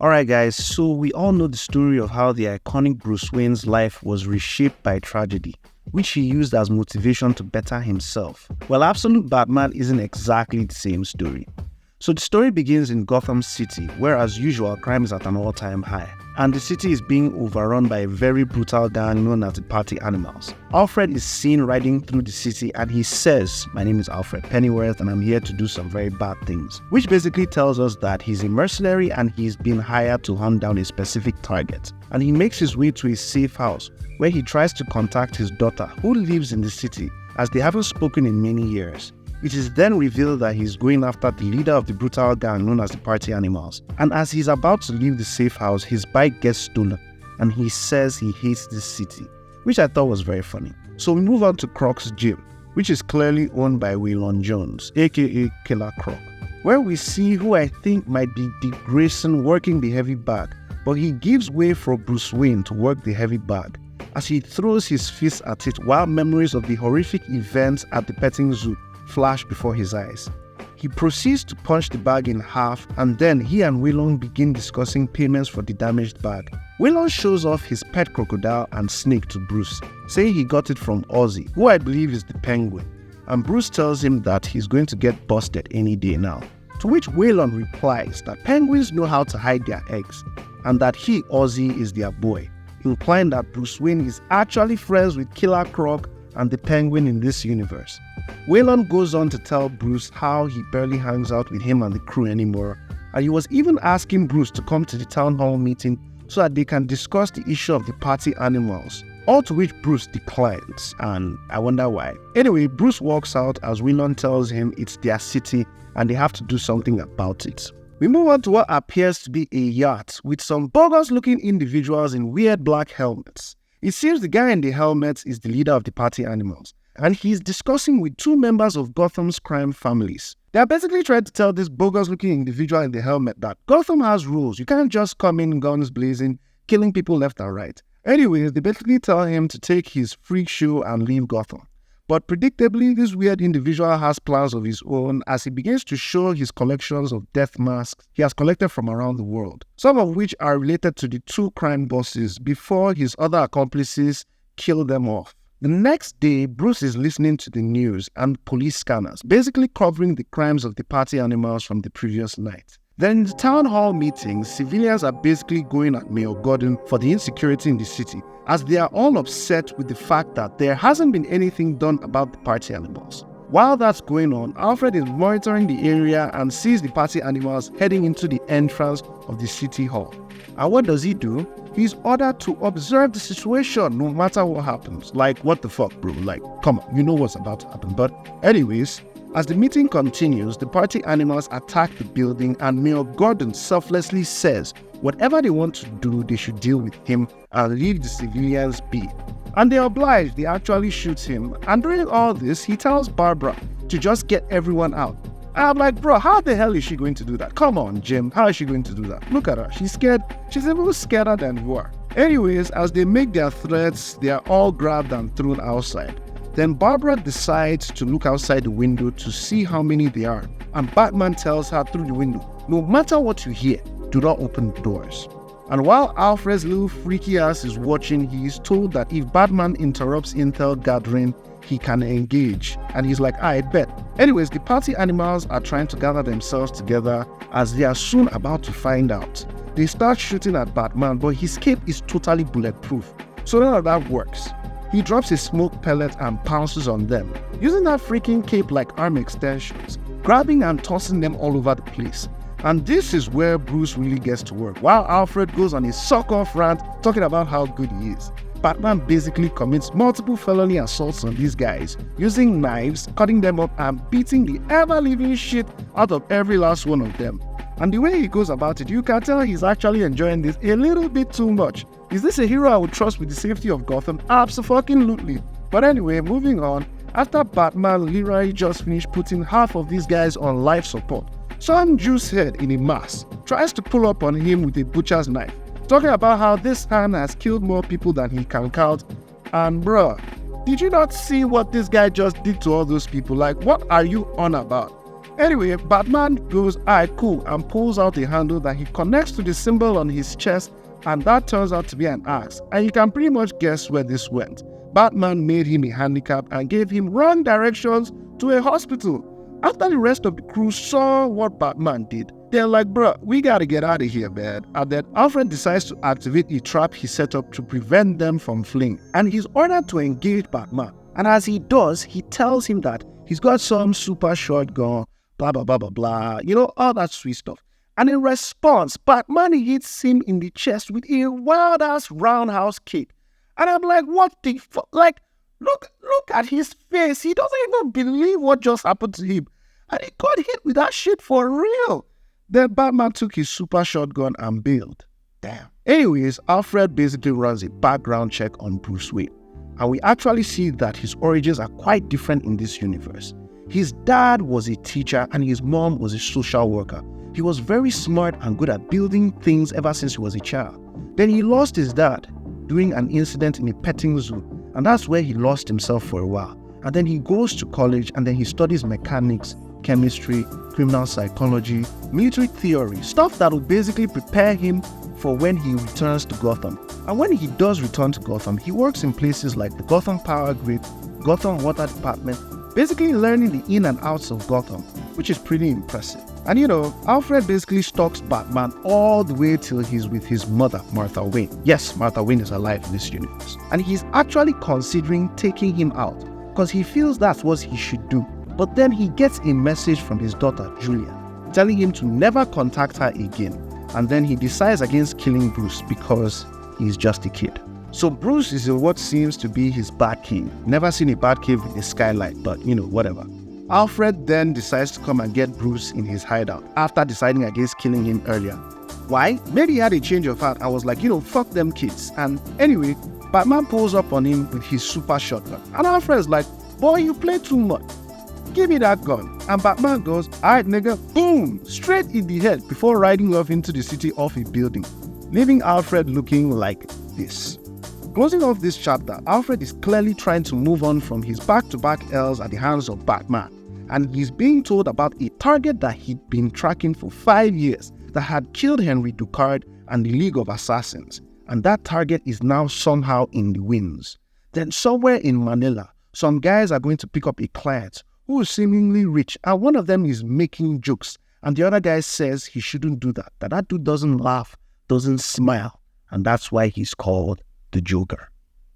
Alright guys, so we all know the story of how the iconic Bruce Wayne's life was reshaped by tragedy, which he used as motivation to better himself. Well, Absolute Batman isn't exactly the same story. So the story begins in Gotham City, where as usual crime is at an all-time high, and the city is being overrun by a very brutal gang known as the Party Animals. Alfred is seen riding through the city and he says, "My name is Alfred Pennyworth and I'm here to do some very bad things," which basically tells us that he's a mercenary and he's been hired to hunt down a specific target. And he makes his way to a safe house where he tries to contact his daughter who lives in the city, as they haven't spoken in many years. It is then revealed that he's going after the leader of the brutal gang known as the Party Animals. And as he's about to leave the safe house, his bike gets stolen and he says he hates this city, which I thought was very funny. So we move on to Croc's gym, which is clearly owned by Waylon Jones, aka Killer Croc, where we see who I think might be Dick Grayson working the heavy bag, but he gives way for Bruce Wayne to work the heavy bag as he throws his fist at it while memories of the horrific events at the petting zoo flash before his eyes. He proceeds to punch the bag in half and then he and Waylon begin discussing payments for the damaged bag. Waylon shows off his pet crocodile and snake to Bruce, saying he got it from Ozzy, who I believe is the Penguin, and Bruce tells him that he's going to get busted any day now. To which Waylon replies that penguins know how to hide their eggs and that he, Ozzy, is their boy, implying that Bruce Wayne is actually friends with Killer Croc and the Penguin in this universe. Waylon goes on to tell Bruce how he barely hangs out with him and the crew anymore, and he was even asking Bruce to come to the town hall meeting so that they can discuss the issue of the Party Animals, all to which Bruce declines, and I wonder why. Anyway, Bruce walks out as Waylon tells him it's their city and they have to do something about it. We move on to what appears to be a yacht with some bogus-looking individuals in weird black helmets. It seems the guy in the helmet is the leader of the Party Animals, and he's discussing with two members of Gotham's crime families. They're basically trying to tell this bogus-looking individual in the helmet that Gotham has rules. You can't just come in guns blazing, killing people left and right. Anyways, they basically tell him to take his freak show and leave Gotham. But predictably, this weird individual has plans of his own as he begins to show his collections of death masks he has collected from around the world, some of which are related to the two crime bosses before his other accomplices kill them off. The next day, Bruce is listening to the news and police scanners, basically covering the crimes of the Party Animals from the previous night. Then in the town hall meeting, civilians are basically going at Mayor Gordon for the insecurity in the city, as they are all upset with the fact that there hasn't been anything done about the Party Animals. While that's going on, Alfred is monitoring the area and sees the Party Animals heading into the entrance of the city hall. And what does he do? He's ordered to observe the situation no matter what happens. Like, what the fuck, bro? Like, come on, you know what's about to happen. But anyways, as the meeting continues, the Party Animals attack the building and Mayor Gordon selflessly says whatever they want to do, they should deal with him and leave the civilians be. And they oblige, they actually shoot him. And during all this, he tells Barbara to just get everyone out. And I'm like, bro, how the hell is she going to do that? Come on, Jim, how is she going to do that? Look at her, she's scared. She's even scarier than you are. Anyways, as they make their threats, they are all grabbed and thrown outside. Then Barbara decides to look outside the window to see how many there are, and Batman tells her through the window, no matter what you hear, do not open the doors. And while Alfred's little freaky ass is watching, he is told that if Batman interrupts intel gathering, he can engage, and he's like, I bet. Anyways, the Party Animals are trying to gather themselves together as they are soon about to find out. They start shooting at Batman, but his cape is totally bulletproof, so none of that works. He drops his smoke pellet and pounces on them, using that freaking cape like arm extensions, grabbing and tossing them all over the place. And this is where Bruce really gets to work, while Alfred goes on his suck-off rant talking about how good he is. Batman basically commits multiple felony assaults on these guys, using knives, cutting them up and beating the ever-living shit out of every last one of them. And the way he goes about it, you can tell he's actually enjoying this a little bit too much. Is this a hero I would trust with the safety of Gotham? Abso-fucking-lutely. But anyway, moving on, after Batman Leroy just finished putting half of these guys on life support, some juicehead in a mask tries to pull up on him with a butcher's knife, talking about how this hand has killed more people than he can count. And bruh, did you not see what this guy just did to all those people? Like, what are you on about? Anyway, Batman goes, alright, cool, and pulls out a handle that he connects to the symbol on his chest, and that turns out to be an axe. And you can pretty much guess where this went. Batman made him a handicap and gave him wrong directions to a hospital. After the rest of the crew saw what Batman did, they're like, bruh, we gotta get out of here, man. And then Alfred decides to activate a trap he set up to prevent them from fleeing. And he's ordered to engage Batman. And as he does, he tells him that he's got some super shotgun, blah, blah, blah, blah, blah, all that sweet stuff. And in response, Batman hits him in the chest with a wild-ass roundhouse kick. And I'm like, what the fuck? Like, look at his face. He doesn't even believe what just happened to him. And he got hit with that shit for real. Then Batman took his super shotgun and bailed. Damn. Anyways, Alfred basically runs a background check on Bruce Wayne. And we actually see that his origins are quite different in this universe. His dad was a teacher and his mom was a social worker. He was very smart and good at building things ever since he was a child. Then he lost his dad during an incident in a petting zoo, and that's where he lost himself for a while. And then he goes to college and then he studies mechanics, chemistry, criminal psychology, military theory, stuff that will basically prepare him for when he returns to Gotham. And when he does return to Gotham, he works in places like the Gotham Power Grid, Gotham Water Department, basically learning the in and outs of Gotham, which is pretty impressive. And Alfred basically stalks Batman all the way till he's with his mother, Martha Wayne. Yes, Martha Wayne is alive in this universe. And he's actually considering taking him out because he feels that's what he should do. But then he gets a message from his daughter, Julia, telling him to never contact her again. And then he decides against killing Bruce because he's just a kid. So Bruce is in what seems to be his Batcave. Never seen a Batcave with a skylight, but whatever. Alfred then decides to come and get Bruce in his hideout after deciding against killing him earlier. Why? Maybe he had a change of heart and was like, fuck them kids. And anyway, Batman pulls up on him with his super shotgun. And Alfred's like, boy, you play too much. Give me that gun. And Batman goes, alright nigga, boom, straight in the head before riding off into the city off a building, leaving Alfred looking like this. Closing off this chapter, Alfred is clearly trying to move on from his back-to-back L's at the hands of Batman, and he's being told about a target that he'd been tracking for 5 years that had killed Henry Ducard and the League of Assassins, and that target is now somehow in the winds. Then somewhere in Manila, some guys are going to pick up a client who is seemingly rich, and one of them is making jokes, and the other guy says he shouldn't do that, that dude doesn't laugh, doesn't smile, and that's why he's called the Joker.